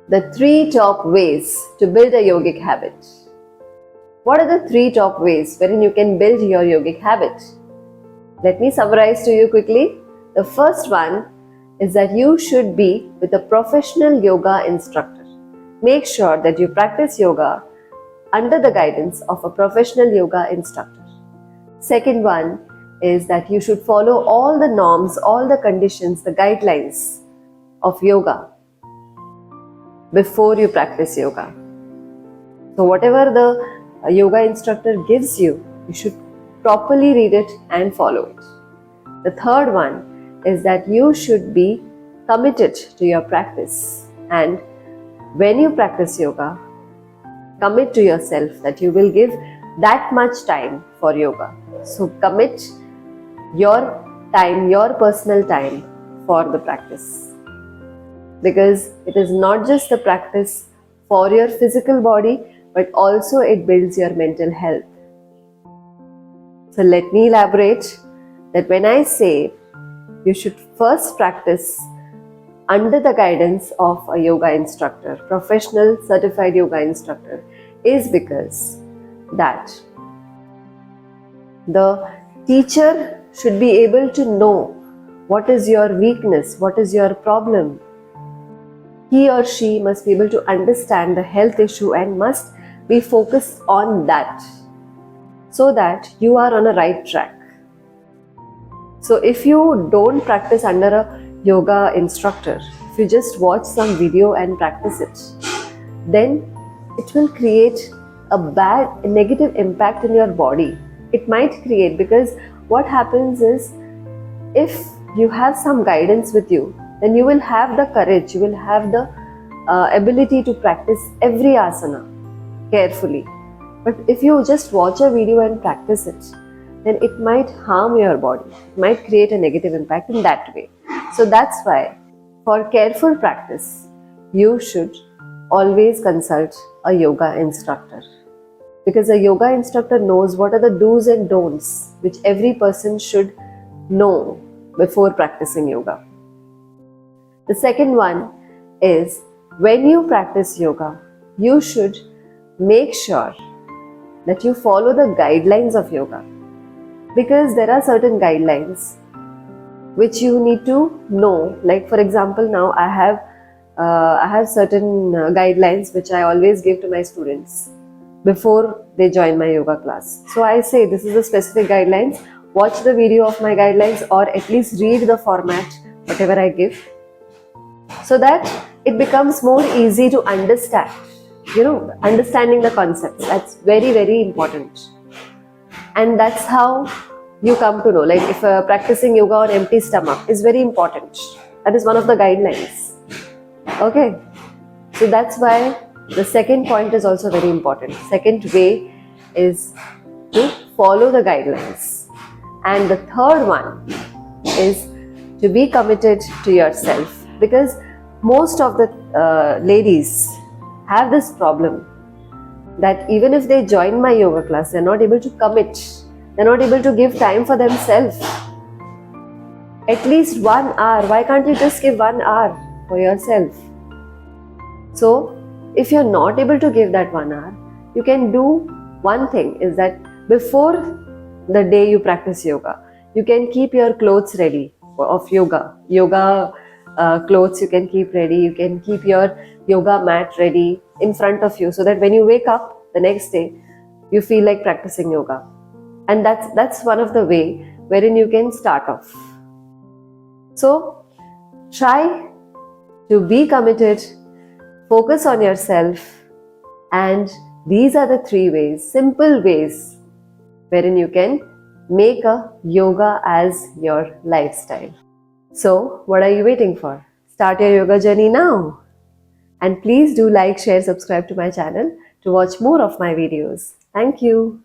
the 3 top ways to build a yogic habit. What are the 3 top ways wherein you can build your yogic habit? Let me summarize to you quickly. The first one is that you should be with a professional yoga instructor. Make sure that you practice yoga under the guidance of a professional yoga instructor. Second one is that you should follow all the norms, all the conditions, the guidelines of yoga before you practice yoga. So whatever the yoga instructor gives you, you should properly read it and follow it. The third one is that you should be committed to your practice, and when you practice yoga, commit to yourself that you will give that much time for yoga. So commit your time, your personal time for the practice, because it is not just the practice for your physical body, but also it builds your mental health. So let me elaborate that when I say you should first practice under the guidance of a yoga instructor, professional certified yoga instructor, is because that the teacher should be able to know what is your weakness, what is your problem. He or she must be able to understand the health issue and must be focused on that, so that you are on a right track. So if you don't practice under a yoga instructor, if you just watch some video and practice it, then it will create a negative impact in your body. It might create, because what happens is, if you have some guidance with you, then you will have the courage, you will have the ability to practice every asana carefully. But if you just watch a video and practice it, then it might harm your body. It might create a negative impact in that way. So that's why, for careful practice, you should always consult a yoga instructor. Because a yoga instructor knows what are the do's and don'ts which every person should know before practicing yoga. The second one is, when you practice yoga, you should make sure that you follow the guidelines of yoga, because there are certain guidelines which you need to know. Like for example, now I have certain guidelines which I always give to my students before they join my yoga class. So I say, this is the specific guidelines, watch the video of my guidelines, or at least read the format, whatever I give, so that it becomes more easy to understand. Understanding the concepts, that's very, very important. And that's how you come to know, like if practicing yoga on empty stomach is very important. That is one of the guidelines. Okay, so that's why the second point is also very important. Second way is to follow the guidelines. And the third one is to be committed to yourself, because most of the ladies have this problem that even if they join my yoga class, they're not able to commit. They're not able to give time for themselves. At least 1 hour. Why can't you just give 1 hour for yourself? So, if you're not able to give that 1 hour, you can do one thing, is that before the day you practice yoga, you can keep your clothes ready of yoga. Clothes you can keep ready. You can keep your yoga mat ready in front of you, so that when you wake up the next day, you feel like practicing yoga. And that's one of the way wherein you can start off. So try to be committed, focus on yourself, and these are the 3 ways, simple ways, wherein you can make a yoga as your lifestyle. So what are you waiting for? Start your yoga journey now. And please do like, share, subscribe to my channel to watch more of my videos. Thank you.